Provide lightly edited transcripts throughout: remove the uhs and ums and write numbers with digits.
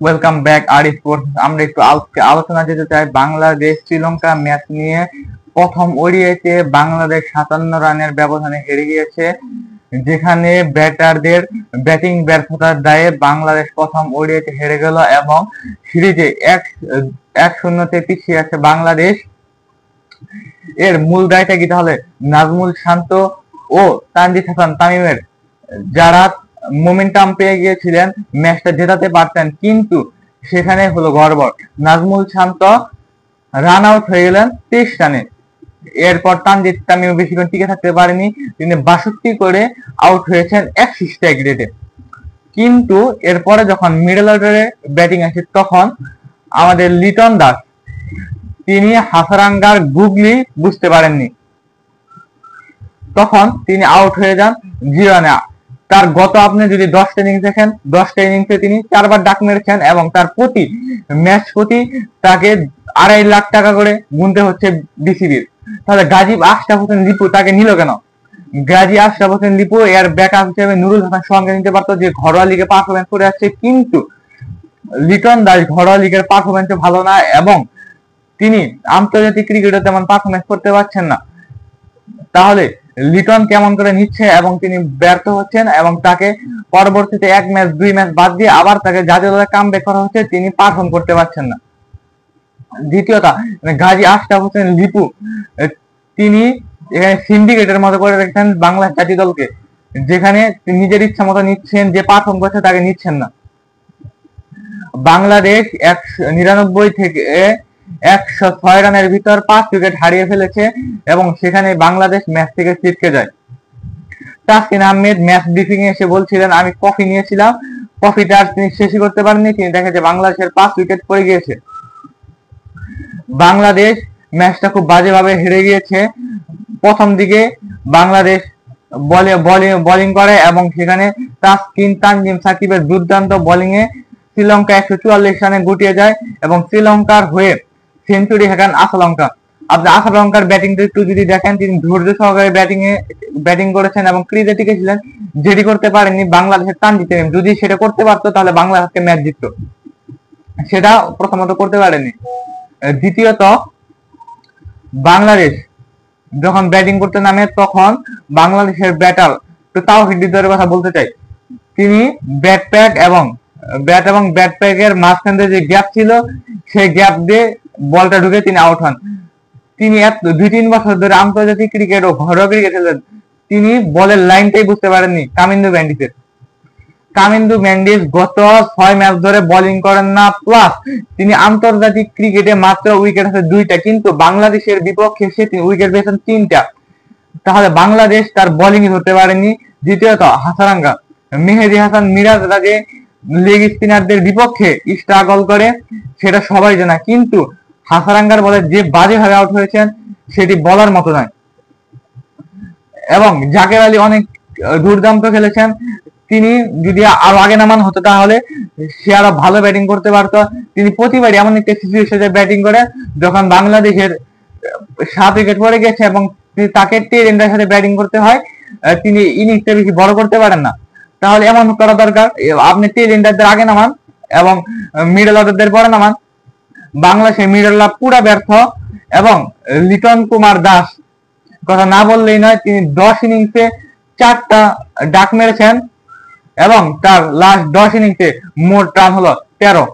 Welcome back আর sports. আমরা একটু আলোচনা যেতে চাই বাংলাদেশ শ্রীলঙ্কা ম্যাচ নিয়ে। প্রথম ওডিআইতে বাংলাদেশ 57 রানের ব্যবধানে হেরে গিয়েছে, যেখানে ব্যাটারদের ব্যাটিং ব্যর্থতার দায়ে বাংলাদেশ প্রথম ওডিআইতে হেরে গেল এবং সিরিজে 1-0 পিছিয়ে আছে বাংলাদেশ। এর মূল দায়টা কি তাহলে নাজমুল শান্ত ও তানজিদ হাসান তামিমের, যারা মোমেন্টাম পেয়ে গিয়েছিলেন, ম্যাচটা জেতাতে পারতেন, কিন্তু সেখানে হলো গড়বড়। নাজমুল শান্ত রান আউট হয়ে গেলেন 23 রানে। এরপর তানজিদ তামিম বেশিক্ষণ টিকে থাকতে পারেনি, তিনি 62 করে আউট হয়েছেন 61 স্ট্রাইক রেটে। কিন্তু এরপরে যখন মিডল অর্ডারে ব্যাটিং আসে, তখন আমাদের লিটন দাস তিনি হাসারাঙ্গার গুগলি বুঝতে পারেননি, তখন তিনি আউট হয়ে যান 0 রানে। তার গত আপনি যদি 10টা ইনিংস দেখেন, 10টা ইনিংসে তিনি 4বার ডাক মেরেছেন এবং তার প্রতি ম্যাচ প্রতি তাকে 2.5 লাখ টাকা করে গুনতে হচ্ছে বিসিবির। তাহলে গাজী আশরাফ হোসেন লিপু তাকে নিল কেন? গাজী আশরাফ হোসেন লিপু এর ব্যাকআপ হিসেবে নুরুল হাসান সোহানকে নিতে পারতো, যে ঘরোয়া লিগে পারফরমেন্স করে আসছে, কিন্তু লিটন দাস ঘরোয়া লিগের পারফরমেন্স ভালো না এবং তিনি আন্তর্জাতিক ক্রিকেটে তেমন পারফরমেন্স করতে পারছেন না। তাহলে লিটন কেমন করে নিচ্ছে এবং তিনি ব্যর্থ হচ্ছেন এবং তাকে পরবর্তীতে 1 ম্যাচ 2 ম্যাচ বাদ দিয়ে আবার তাকে জাতীয় দলে কামব্যাক করা হচ্ছে, তিনি পারফর্ম করতে পারছেন না। দ্বিতীয়ত, গাজী আশরাফ হোসেন লিপু তিনি এখানে সিন্ডিকেটের মতো করে রেখেছেন বাংলাদেশ জাতীয় দলকে, যেখানে নিজের ইচ্ছা মতো নিচ্ছেন, যে পারফর্ম করছে তাকে নিচ্ছেন না। বাংলাদেশ 99 থেকে 106 রানের ভিতর 5 উইকেট হারিয়ে ফেলেছে এবং সেখানে বাংলাদেশ ম্যাচ থেকে ছিটকে যায়। তাসকিন আহমেদ ম্যাচ ব্রিফিং এ এসে বলছিলেন, আমি কফি নিয়েছিলাম, কফিটা আর তিনি শেষই করতে পারেননি, তিনি দেখে যে বাংলাদেশের 5 উইকেট পড়ে গিয়েছে। বাংলাদেশ ম্যাচটা খুব বাজেভাবে হেরে গিয়েছে। প্রথম দিকে বাংলাদেশ বোলিং করে এবং সেখানে তাসকিন, তানজিম সাকিবের দুর্দান্ত বোলিং এ শ্রীলঙ্কা 144 রানে গুটিয়ে যায় এবং শ্রীলঙ্কার হয়ে সেঞ্চুরি হাঁকান আশালঙ্কা। আপনি আশালঙ্কার ব্যাটিংটা একটু যদি দেখেন, তিনি ধৈর্য সহকারে ব্যাটিং করেছেন এবং ক্রিজে টিকেছিলেন, যেটি করতে পারেননি বাংলাদেশের তানজিদ তামিম। যদি সেটা করতে পারতো তাহলে বাংলাদেশকে ম্যাচ জিততো, সেটা প্রথমত করতে পারেনি। দ্বিতীয়ত, বাংলাদেশ যখন ব্যাটিং করতে নামে, তখন বাংলাদেশের ব্যাটার, তো তাওহিদ হৃদয়ের কথা বলতে চাই, তিনি ব্যাট এবং ব্যাট প্যাকের মাঝখানে যে গ্যাপ ছিল, সেই গ্যাপ দিয়ে বলটা ঢুকে তিনি আউট হন। তিনি 2-3 বছর ধরে আন্তর্জাতিক ক্রিকেট ও ঘরোয়া ক্রিকেট খেলেন, তিনি বলের লাইনটাই বুঝতে পারেননি। কামিন্দু ম্যান্ডিস গত 6 ম্যাচ ধরে বোলিং করেন না, প্লাস তিনি আন্তর্জাতিক ক্রিকেটে মাত্র উইকেট আছে 2টা, কিন্তু বাংলাদেশের বিপক্ষে সে উইকেট পেয়েছেন 3টা। তাহলে বাংলাদেশ তার বোলিং ধরতে পারেনি। দ্বিতীয়ত, হাসারাঙ্গা, মেহেদী হাসান মিরাজ রাজে লেগ স্পিনারদের বিপক্ষে স্ট্রাগল করে, সেটা সবাই জানা, কিন্তু হাসারাঙ্গার বলে যে বাজেভাবে আউট হয়েছেন সেটি বলার মতো নয়। এবং জাকের আলী অনেক দুর্দান্ত খেলেছেন, তিনি যদি আরো আগে নামান হতো তাহলে সে আরো ভালো ব্যাটিং করতে পারতো। তিনি প্রতিবারই এমন একটা সিচুয়েশনে ব্যাটিং করে যখন বাংলাদেশের 7 উইকেট পড়ে গেছে এবং তাকে টেল এন্ডারের সাথে ব্যাটিং করতে হয়, তিনি ইনিংসটা বেশি বড় করতে পারেন না। তাহলে এমন করা দরকার, আপনি টেল এন্ডারদের আগে নামান এবং মিডল অর্ডারদের পরে নামান। বাংলাদেশের মিডল অর্ডার পুরা ব্যর্থ এবং লিটন কুমার দাস কথা না বললেই নয়, তিনি 10 ইনিংসে 4টা ডাক মেরেছেন এবং তার লাস্ট 10 ইনিংসে মোট রান হলো 13।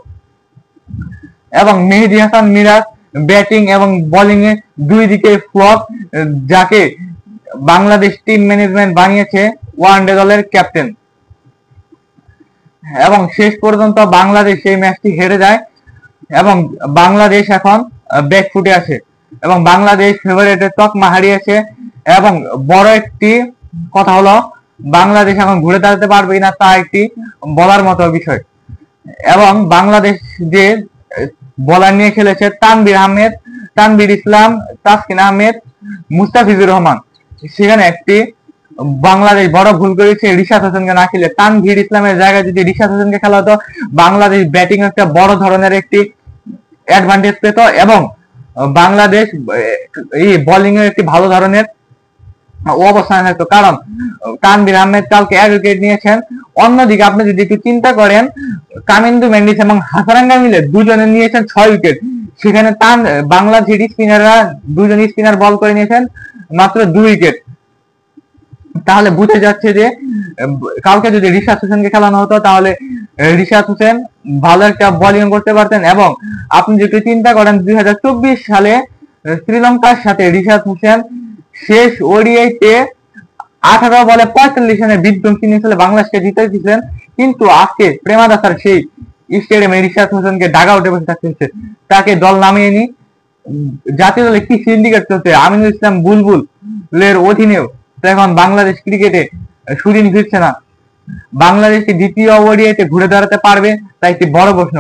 এবং মেহেদী হাসান মিরাজ ব্যাটিং এবং বোলিং এ দুই দিকে ফ্লপ, যাকে বাংলাদেশ টিম ম্যানেজমেন্ট বানিয়েছে ওয়ানডে দলের ক্যাপ্টেন। এবং শেষ পর্যন্ত বাংলাদেশ এই ম্যাচটি হেরে যায় এবং বাংলাদেশ এখন ব্যাকফুটে আছে এবং বাংলাদেশ ফেভারিটের তকমা হারিয়েছে। এবং বড় একটি কথা হলো, বাংলাদেশ এখন ঘুরে দাঁড়াতে পারবে কিনা তা একটি বলার মতো বিষয়। এবং বাংলাদেশ যে বোলার নিয়ে খেলেছে, তানভীর ইসলাম, তাসকিন আহমেদ, মুস্তাফিজুর রহমান, সেখানে একটি বাংলাদেশ বড় ভুল করেছে রিশাদ হোসেনকে না খেলে। তানভীর ইসলামের জায়গায় যদি রিশাদ হোসেনকে খেলা হতো, বাংলাদেশ ব্যাটিং একটা বড় ধরনের একটি অ্যাডভান্টেজ পেত এবং বাংলাদেশ এই বোলিং এর একটি ভালো ধরনের অবস্থানে থাকতো, কারণ তানভীর আহমেদ কালকে 1 উইকেট নিয়েছেন। অন্যদিকে আপনি যদি একটু চিন্তা করেন, কামিন্দু মেন্ডিস এবং হাসারাঙ্গা মিলে দুজনে নিয়েছেন 6 উইকেট, সেখানে বাংলাদেশের স্পিনাররা দুজন স্পিনার বল করে নিয়েছেন মাত্র 2 উইকেট। তাহলে বুঝে যাচ্ছে যে কালকে যদি রিশাদ হোসেনকে খেলানো হতো তাহলে রিশাদ হোসেন ভালো একটা বোলিং করতে পারতেন। এবং আপনি যদি চিন্তা করেন 2024 সালে শ্রীলঙ্কার সাথে রিশাদ হোসেন শেষ ওডিআইতে 18 বলে 45 রানের বিধ্বংসী ইনিংস বাংলাদেশকে জিতে দিয়েছিলেন, কিন্তু আজকে প্রেমাদাসার সেই স্টেডিয়ামে রিশাদ হোসেনকে ডাগা উঠে বসে থাকতে হচ্ছে, তাকে দল নামিয়ে নি। জাতীয় দলে কি সিন্ডিকেট চলছে, আমিনুল ইসলাম বুলবুলের অধীনেও এখন বাংলাদেশ ক্রিকেটে সুদিন ফিরছে না। বাংলাদেশকে দ্বিতীয় ওডিআইতে ঘুরে দাঁড়াতে পারবে, তাই একটি বড় প্রশ্ন।